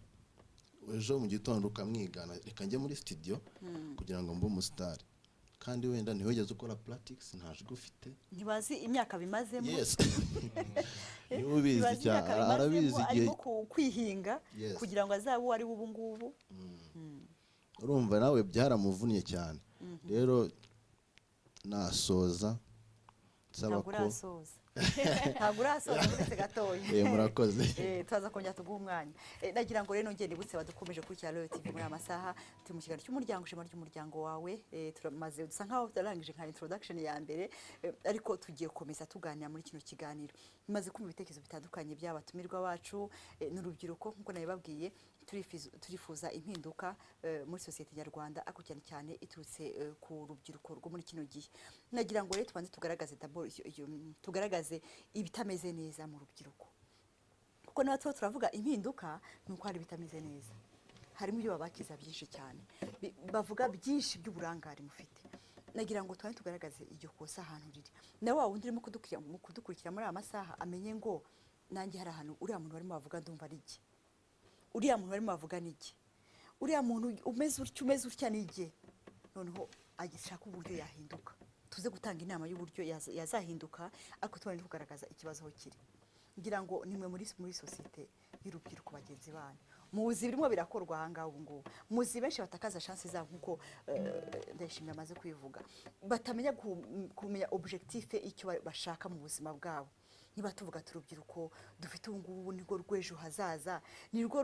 ejo mu gitondo ukamwigana reka njye muri studio kugira ngo mbe umusitari kandi wenda ntiwigeze ukora practice ntajwe ufite ntibazi imyaka bimazemo niwe ubizi cyane arabizi igihe arimo kwihinga kugira ngo azabe uwo ari ubu ngubu urumva nawe byaramuvunnye cyane rero nasoza nsaba ko ntabwo urasoza uretse gatoya murakoze tuza kongera tuguha umwanya nagira ngo rero nongere nibutse badukomeje kuri Royal TV muri aya masaha turi mu kiganiro cy'umuryango ishema ry'umuryango wawe turamaze dusa nkaho turarangije nka introduction ya mbere ariko tugiye gukomeza tuganira muri kino kiganiro maze kumva ibitekerezo bitandukanye by'abatumirwa bacu n'urubyiruko nkuko nabibabwiye turifuza impinduka muri sosiyete nyarwanda ako cyane cyane iturutse ku rubyiruko rwo muri kino gihe nagira ngo rero tubanze tugaragaze ibitameze neza mu rubyiruko kuko niba turavuga impinduka nuko hari ibitameze neza harimo ibyo babakiza byinshi cyane bavuga byinshi by'uburangare mufite nagira ngo tugaragaze iryo kosa ahantu riri na wa wundi urimo kudukurikira muri aya masaha amenye ngo nanjye hari ahantu uriya muntu barimo bavuga ndumva ari iki uriya muntu barimo bavuga ni iki uriya muntu umeze utya ni iki noneho agishaka uburyo yahinduka tuze gutanga inama y'uburyo yazahinduka ariko tubone kugaragaza ikibazo aho kiri ngira ngo nimwe muri sosiyete y'urubyiruko bagenzi banyu muzi birimo birakorwa ahangaha ubu ngubu muzi benshi batakaza chance zabo nkuko ndashimira amaze kwivuga batamenya kumenya objectif icyo bashaka mu buzima bwabo niba tuvuga turubyiruko dufite ubu ngubu nirwo rwejo hazaza nirwo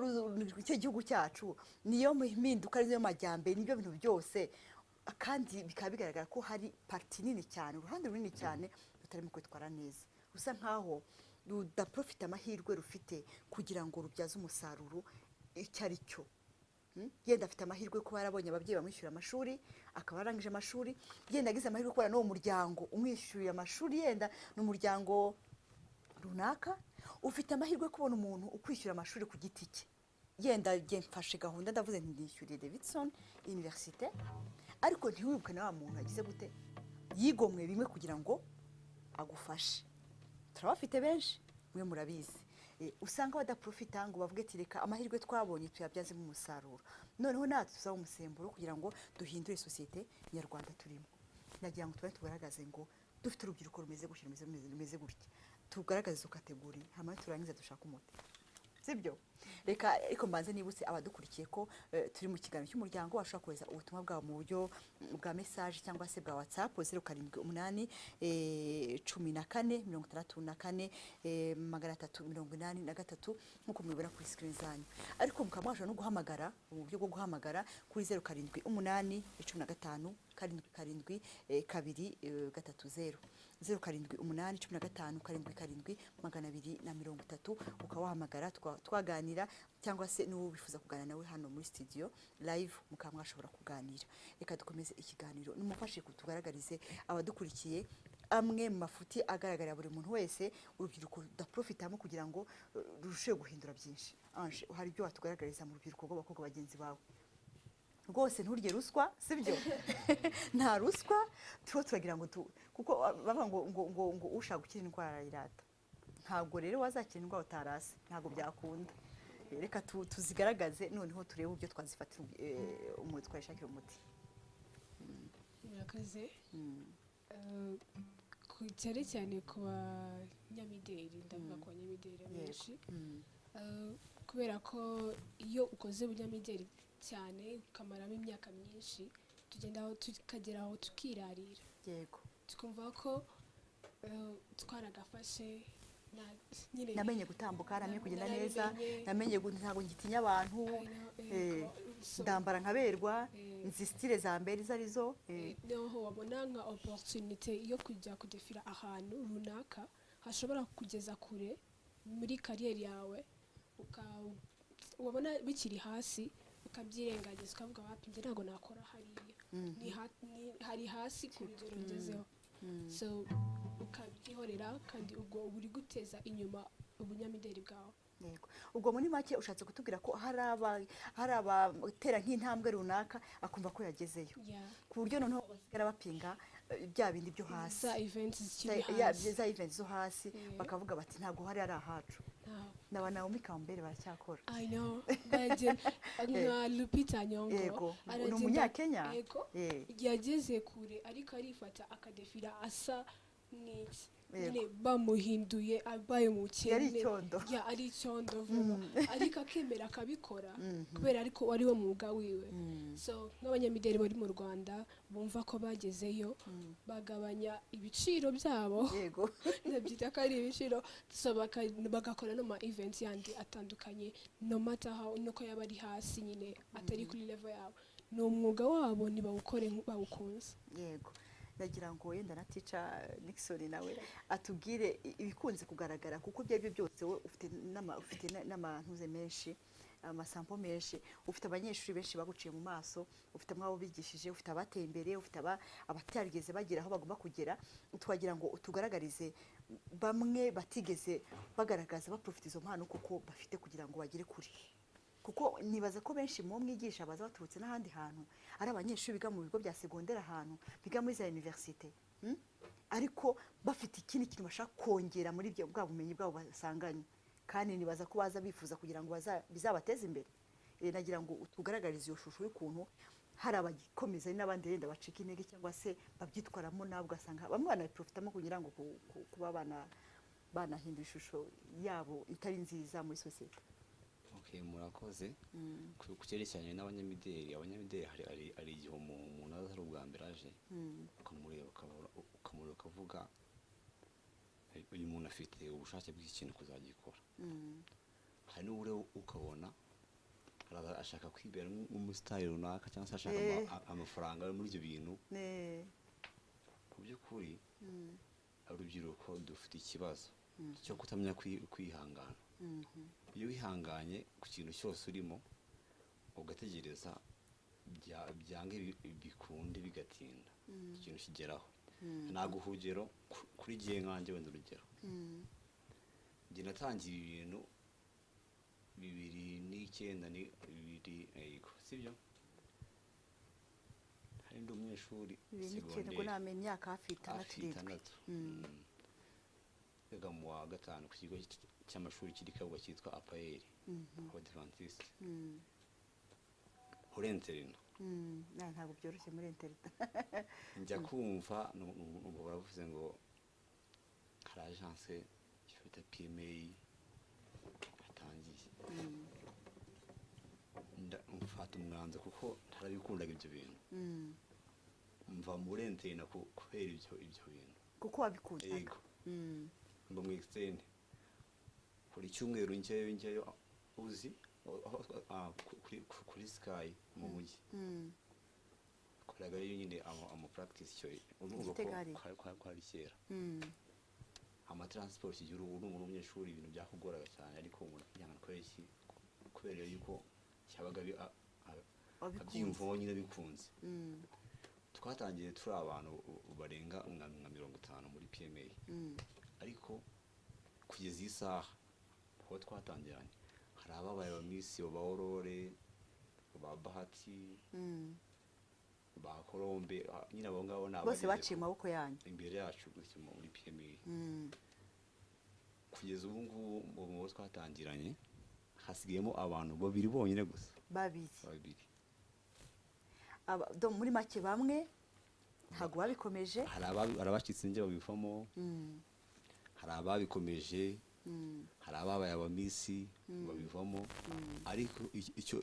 icyo gihugu cyacu niyo mpinduka niyo majyambere nibyo bintu byose kandi bikaba bigaragara ko hari parti nini cyane uruhande runini cyane rutarimo kwitwara neza usa nkaho rudaprofita amahirwe rufite kugira ngo rubyaze umusaruro icyo ari cyo yenda afite amahirwe kuba yarabonye ababyeyi bamwishyura amashuri akaba yarangije amashuri yenda agize amahirwe kubera n'uwo muryango umwishyuye amashuri yenda n'umuryango runaka ufite amahirwe kubona umuntu ukwishyura amashuri ku giti cye yenda mfashe gahunda ndavuze ndishyuriye Davidson Université ariko ntiwibuke na wa muntu agize gute yigomwe bimwe kugira ngo agufashe turabafite benshi mwe murabizi usanga badaprofita ngo bavuge ati reka amahirwe twabonye tuyabyazemo umusaruro noneho natwe tuzaba umusemburo kugira ngo duhindure sosiyete nyarwanda turimo nagira ngo tugaragaze ngo dufite urubyiruko rumeze gutya tugaragaze izo kategori hama turangiza dushaka umuti sibyo reka ariko mbanze nibutse abadukurikiye ko turi mu kiganiro cy'umuryango washobora kohereza ubutumwa bwawe mu buryo bwa message cyangwa se bwa WhatsApp 078 14 64 383 nkuko mubibona kuri screen zanyu ariko mukamwasha no guhamagara mu buryo bwo guhamagara kuri 078 15 7 078 ukawahamagara twaganira cyangwa se n'uwo bifuza kuganira nawe hano muri studio live mukamwashobora kuganira reka dukomeze ikiganiro numufashe kutugaragarize abadukurikiye amwe mu mafuti agaragara buri muntu wese urubyiruko daprofitamo kugira ngo rushe guhindura byinshi Ange hari byo watugaragariza mu rubyiruko rw'abakobwa bagenzi bawe rwose nturye ruswa sibyo nta ruswa turagira ngo kuko bavuga ngo ushaka gukira indwara irata ntabwo rero wazakira indwara utarase ntabwo byakunda reka tuzigaragaze noneho turebe uburyo twazifatira umuti twashakira umuti murakoze cyane cyane ku banyamideli ndavuga ku banyamideli benshi kubera ko iyo ukoze ubunyamideli cyane ukamaramo imyaka myinshi tukageraho tukirarira yego tukumva ko twaragafashe namenye gutambuka namenye kugenda neza namenye ntago ngitinya abantu ndambara nkaberwa nzi style za mbere zarizo noho wabona nka opportunity yo kujya kudefira ahantu runaka hashobora kugeza kure muri career yawe wabona bikiri hasi ukabyirengagiza ukavuga wapi nje ntago nakora hariya hari hasi ku rugero rugezeho so ukabyihorera kandi ubwo uri guteza inyuma ubunyamideli bwawe yego ubwo muri make ushatse kutubwira ko hari abatera nk'intambwe runaka akumva ko yagezeyo ku buryo noneho basigara bapinga bya bindi byo hasi za events zo hasi bakavuga bati ntago hari ari ahacu naba Naomi Campbell baracyakora I know nka Lupita Nyong'o ni umunyakenya yageze kure ariko arifata akadefira asa n'iki Yego. nyine bamuhinduye abaye umukene Yari icyondo. ari icyondo vuba ariko akemera akabikora kubera ariko wari wo mwuga wiwe so nk'abanyamideli bari mu Rwanda bumva ko bagezeyo bagabanya ibiciro byabo yego ndabyita ko ari ibiciro so bagakora no ma events yandi atandukanye no matter how nuko yaba ari hasi nyine atari kuri level yabo ni umwuga wabo ntibawukore bawukunze. yego ndagira ngo wenda na teacher Nixon nawe atubwire ibikunze kugaragara kuko ibyo aribyo byose we ufite n'amantuze menshi amasampo menshi ufite abanyeshuri benshi baguciye mu maso ufite mwabo bigishije ufite abateye imbere ufite abatarigeze bagira aho bagomba kugera twagira ngo utugaragarize bamwe batigeze bagaragaza baprofita izo mpano kuko bafite kugira ngo bagere kuri kuko nibaza ko benshi mu mwigisha baza baturutse n'ahandi hantu ari abanyeshuri biga mu bigo bya segonderi ahantu biga muri za universite ariko bafite ikindi kintu bashaka kongera muri byo bwa bumenyi bwabo basanganye kandi nibaza ko baza bifuza kugira ngo bizabateze imbere nagira ngo utugaragarize iyo shusho y'ukuntu hari abagikomeza n'abandi renda bacika intege cyangwa se babyitwaramo nabwo ugasanga bamwe banaprofitamo kugira ngo kuba banahindura ishusho yabo itari nziza muri sosiyete. Okay, murakoze ku cyerekeranye n'abanyamideli hari igihe umuntu aza ari ubwa mbere aje ukamureba ukavuga uyu muntu afite ubushake bw'ikintu kuzagikora hari n'ubure ukabona ashaka kwibera nk'umusitari runaka cyangwa se ashaka amafaranga muri ibyo bintu ku by'ukuri urubyiruko dufite ikibazo cyo kutamenya kwihangana iyo wihanganye ku kintu cyose urimo ugategereza byange bikunde bigatinda ikintu kigeraho naguha urugero kuri gihe nkanjye wenda urugero njye natangiye ibintu 2009 sibyo hari ndi umunyeshuri segonderi namenye imyaka hafi 6 yiga mu wa gatanu ku kigo cy'amashuri kiri Kabuga cyitwa APR Adventiste muri interina ntabwo byoroshye muri interina njya kumva ubu baravuze ngo hari agence ifite PMA atangiye mfata umwanzuro kuko ntarabikundaga ibyo bintu mva muri interina kubera ibyo bintu kuko wabikundaga mba mu extend kuri cyumweru njyeyo uzi kuri Sky mu mujyi koraga nyine ama practice cyo urumva ko kwari kera ama transport kigira ubu n'umunyeshuri ibintu byakugoraga cyane ariko umuntu yanga kweki kubera yuko cyabaga abyimvo nyine bikunze twatangiye turi abantu barenga nka 50 muri PMA ariko kugeza isaha aho twatangiranye hari ababaye ba Miss ba Aurore ba Bahati ba Colombe nyine abo ngabo nabo bose baciye maboko yanyu imbere yacu gutyo muri PMA kugeza ubu ngubu mu twatangiranye hasigiyemo abantu babiri bonyine gusa babiri muri make bamwe ntabwo babikomeje hari abacitse njye babivamo hari ababikomeje hari ababaye abamisi babivamo ariko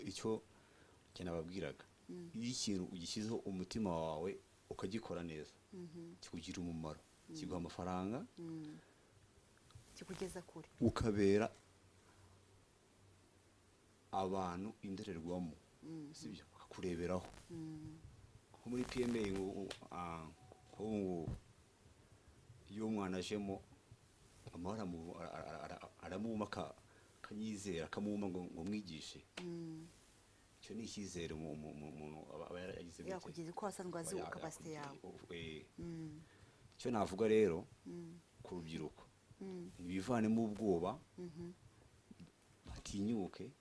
icyo nababwiraga iyo ikintu ugishyizeho umutima wawe ukagikora neza kikugira umumaro kiguha amafaranga kikugeza kure ukabera abantu indorerwamo sibyo bakakureberaho nko muri PMA nk'ubu iyo umwana ajemo amahora aramuma kanyizera akamuma ngo mwigishe icyo ni icyizere umuntu aba yaragize yakugize ko wasanzwe azi capacity yawe icyo navuga rero ku rubyiruko ntibivanemo ubwoba batinyuke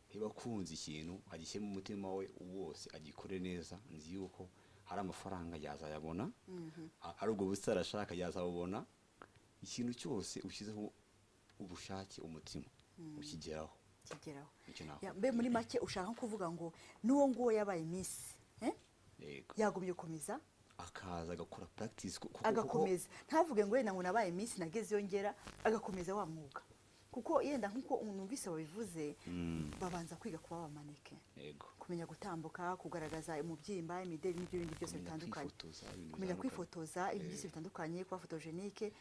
niba akunze ikintu agishyire mu mutima we wose agikore neza nzi yuko hari amafaranga yazayabona ari ubwo busa arashaka yazabubona ikintu cyose ushyizeho ubushake umutima ukigeraho mbe muri make ushaka kuvuga ngo n'uwo nguwo yabaye Miss yagumye gukomeza akaza agakora practice agakomeza ntavuge ngo yenda ngo nabaye Miss nageze yongera agakomeza wa mwuga kuko yenda nkuko numvise babivuze babanza kwiga kuba abamaneke yego kumenya gutambuka kugaragaza umubyimba imideli n'ibyo bindi byose bitandukanye kumenya kwifotoza ibintu byose bitandukanye kuba photogenique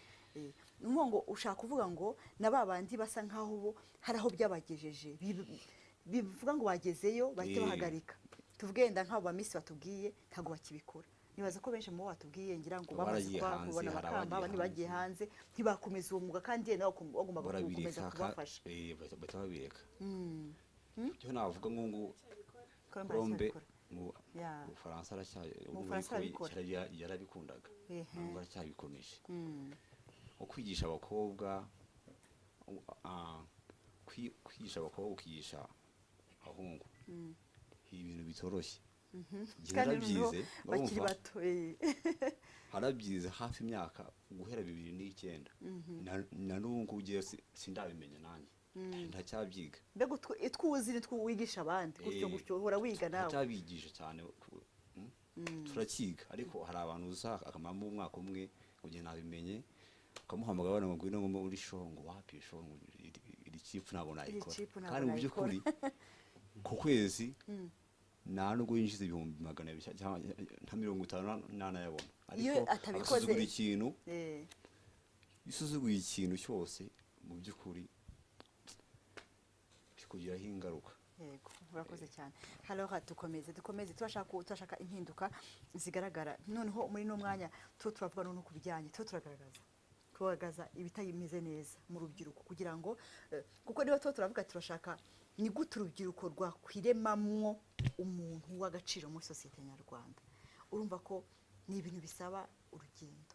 ngo ushaka kuvuga ngo nababandi basa nkaho bo hari aho byabagejeje bivuga ngo bagezeyo bahite bahagarika tuvugenda nk'abo ba Miss batubwiye ntago bakibikora nibaza ko benshi mu batubwiye ngira ngo bamaze kubona bakamba abandi bagiye hanze ntibakomeza uwo mwuga kandi nawe bagomba gukomeza kubafasha batabireka cyo navuga ngo Colombe mu Faransa yarabikundaga ntabwo aracyabikomeje kwigisha abakobwa ukigisha abahungu ibintu bitoroshye yarabyize bakiri bato harabyize hafi imyaka guhera 2009 na n'ubu ugiye sindabimenya nanjye ndacyabyiga mbega twuzi wigisha abandi gutyo uhora wiga nawe ndacyabigisha cyane turakiga ariko hari abantu uza akamama umwaka umwe ugiye nabimenye ukamuhamagara ngo ngwino ngo uri shongo wapi shongo iri chifu nabo nayikora kandi mu by'ukuri ku kwezi nta nubwo yinjiza 200 cyangwa nta 50 yabona ariko atabikoze ikintu isuzuguye ikintu cyose mu by'ukuri kikugiraho ingaruka yego urakoze cyane halo dukomeze turashaka impinduka zigaragara noneho muri no mwanya turavuga no kubijyanye turagaragaza ibitayimeze neza mu rubyiruko kugira ngo kuko niba turavuga turashaka ni gute urubyiruko rwakwiremamwo umuntu w'agaciro muri sosiyete nyarwanda urumva ko ni ibintu bisaba urugendo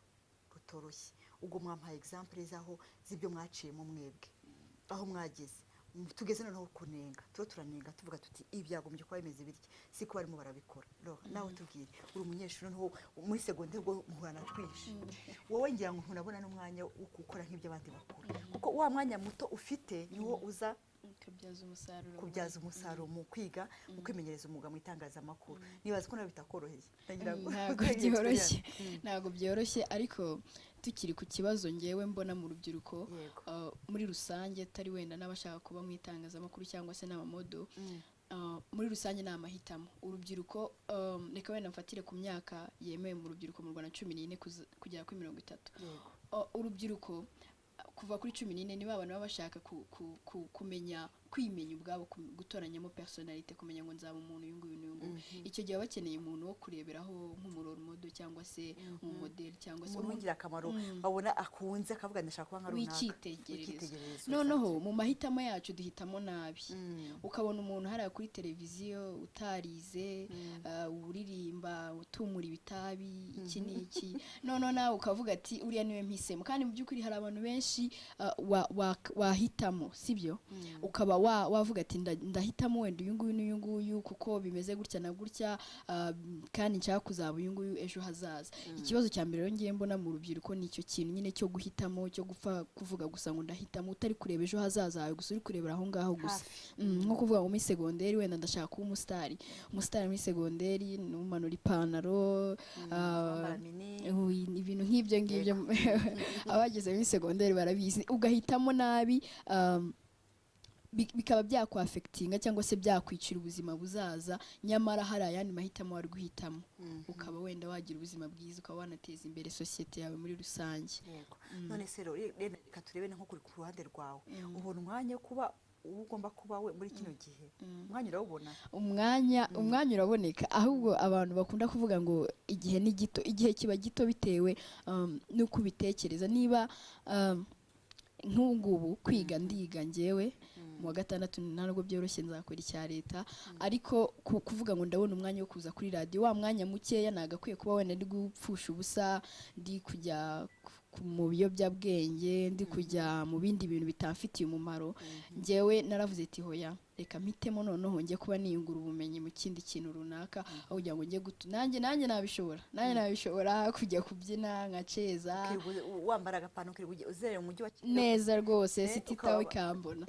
rutoroshye ubwo mwampaye example zaho zibyo mwaciyemo mwebwe aho mwageze tugeze noneho kunenga turanenga tuvuga tuti ibyagombye kuba bimeze bityo siko barimo barabikora nawe tubwire uri umunyeshuri noneho muri secondaire bwo muhurana twishe wowe ngira ngo ntunabona n'umwanya wo gukora nk'ibyo abandi bakora kuko wa mwanya muto ufite niwo uza kubyaza umusaruro mu kwiga mu kwimenyereza umwuga mu itangazamakuru nibaza ko nawe bitakoroheye ntabwo byoroshye ariko tukiri ku kibazo ngewe mbona mu rubyiruko muri rusange tari wenda n'abashaka kuba mu itangazamakuru cyangwa se n'amamodo muri rusange ni amahitamo urubyiruko reka wenda mfatire ku myaka yemewe mu rubyiruko mu Rwanda 14 kugera kuri 30 urubyiruko kuva kuri 14 niba abantu baba bashaka kwimenya ubwabo gutoranyamo personality kumenya ngo nzaba umuntu uyungu icyo gihe bakeneye umuntu wo kureberaho nk'umuroro model cyangwa se umodel cyangwa se umungira akamaro babona akunze akavuga ndashaka kuba nka runaka wikitegererezo noneho mu mahitamo yacu duhitamo nabi ukabona umuntu hariya kuri televiziyo utarize uririmba utumura ibitabi iki niki none nawe ukavuga ati uriya niwe mpisemo kandi mu by'ukuri hari abantu benshi wahitamo sibyo ukaba wavuga ati ndahitamo wenda uyu nguyu kuko bimeze gutya na gutya kandi nshaka kuzaba uyu nguyu ejo hazaza ikibazo cya mbere rero ngiye mbona mu rubyiruko ni icyo kintu nyine cyo guhitamo cyo gupfa kuvuga gusa ngo ndahitamo utari kureba ejo hazaza hawe gusa uri kurebera aho ngaho gusa nko kuvuga ngo muri segonderi wenda ndashaka kuba umusitari muri segonderi numanura ipantaro ibintu nk'ibyo ngibyo abageze muri segonderi barabizi ugahitamo nabi bikaba byakwafectinga cyangwa se byakwicira ubuzima buzaza nyamara hari ayandi mahitamo wari guhitamo ukaba wenda wagira ubuzima bwiza ukaba wanateza imbere sosiyete yawe muri rusange none se reka turebe nko kuri ku ruhande rwawe ubona umwanya wo kuba ugomba kuba we muri kino gihe umwanya urawubona umwanya uraboneka ahubwo abantu bakunda kuvuga ngo igihe ni gito igihe kiba gito bitewe n'uko ubitekereza niba nk'ubu kwiga ndiga ngewe mu wa gatandatu ntabwo byoroshye nzakora icya leta ariko kuvuga ngo ndabona umwanya wo kuza kuri radio wa mwanya mukeya nagakwiye kuba wenda ndi gupfusha ubusa ndi kujya mu biyobyabwenge ndi kujya mu bindi bintu bitamfitiye umumaro ngewe naravuze ati hoya reka mpitemo noneho njye kuba niyungura ubumenyi mu kindi kintu runaka aho kugira ngo njye nanjye nabishobora kujya kubyina nkaceza wambara agapantaro kiri uzerera mu mujyi wa neza rwose sititawe ikambona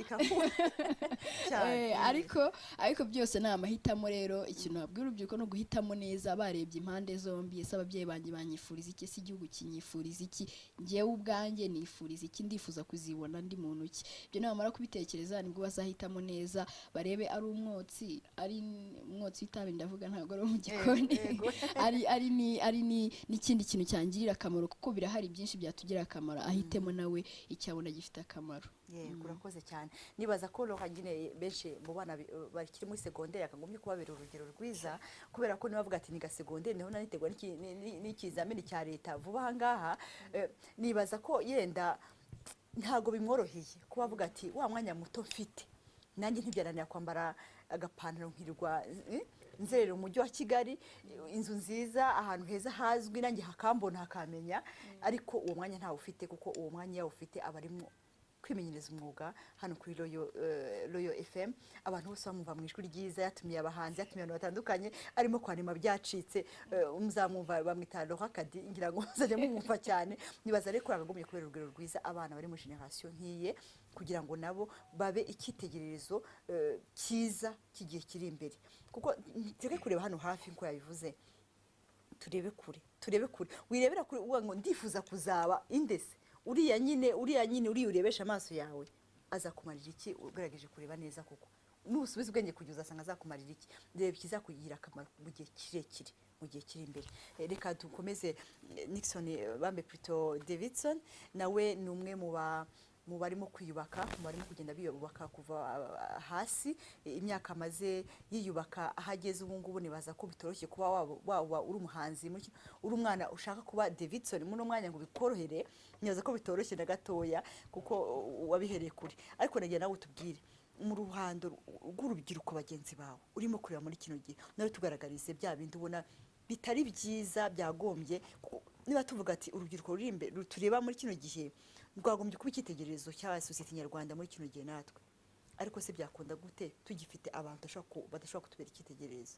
ariko byose ni amahitamo rero ikintu nabwira urubyiruko no guhitamo neza barebye impande zombi ese ababyeyi banjye banyifuriza iki ese igihugu kinyifuriza iki njyewe ubwanjye nifuriza iki ndifuza kuzibona ndi muntu ki ibyo nibamara kubitekereza nibwo bazahitamo neza barebe ari umwotsi w'itabi ndavuga ntabwo ari mu gikoni ari n'ikindi kintu cyangirira akamaro kuko birahari byinshi byatugirira akamaro ahitemo nawe icyabona gifite akamaro. Urakoze cyane nibaza ko nyine benshi mu bana bakiri muri segonderi akagombye kubabera urugero rwiza kubera ko nibavuga ati niga segonderi niho nanitegwa n'ikizamini cya leta vuba aha ngaha nibaza ko yenda ntago bimworoheye kuba avuga ati wa mwanya muto mfite nanjye ntibyananira kwambara agapantaro nkirirwa nzerera umujyi wa Kigali inzu nziza ahantu heza hazwi nanjye hakambona hakamenya ariko uwo mwanya ntawe ufite kuko uwo mwanya yawo ufite aba arimo kwimenyereza umwuga hano kuri Royal FM abantu bose bamumva mu ijwi ryiza yatumiye abahanzi yatumiye abantu batandukanye arimo kwanima byacitse muzamumva bamwita Rohakadi ngira ngo muzajya mumumva cyane nibaza ariko agomye kubera urugero rwiza abana bari mu generation nkiye kugira ngo nabo babe icyitegererezo cyiza kigiye kiri imbere kuko tege kureba hano hafi nko yabivuze turebe kure wirebera kure uvuga ngo ndifuza kuzaba indese uriya nyine urebesha amaso yawe azakumarira iki ugerageje kureba neza kuko nusubiza ubwenge kujya usanga azakumarira iki reba kizakugira akamaro mu gihe kirekire mu gihe kiri imbere reka dukomeze Nixon Bambe Pluto Davidson nawe ni umwe mu barimo kwiyubaka mu barimo kugenda biyubaka kuva hasi imyaka maze yiyubaka ahageze ubu ngubu nibaza ko bitoroshye kuba waba uri umuhanzi uri umwana ushaka kuba Davidson muno mwanya ngo bikorohere nibaza ko bitoroshye na gatoya kuko wabihereye kuri ariko nagiye nawe utubwire mu ruhando rw'urubyiruko bagenzi bawe urimo kureba muri kino gihe nawe tugaragarize bya bindi ubona bitari byiza byagombye niba tuvuga ati urubyiruko ruri imbere tureba muri kino gihe rwagombye kuba icyitegererezo cya sosiyete nyarwanda muri kino gihe natwe ariko se byakunda gute tugifite abantu badashobora kutubera icyitegererezo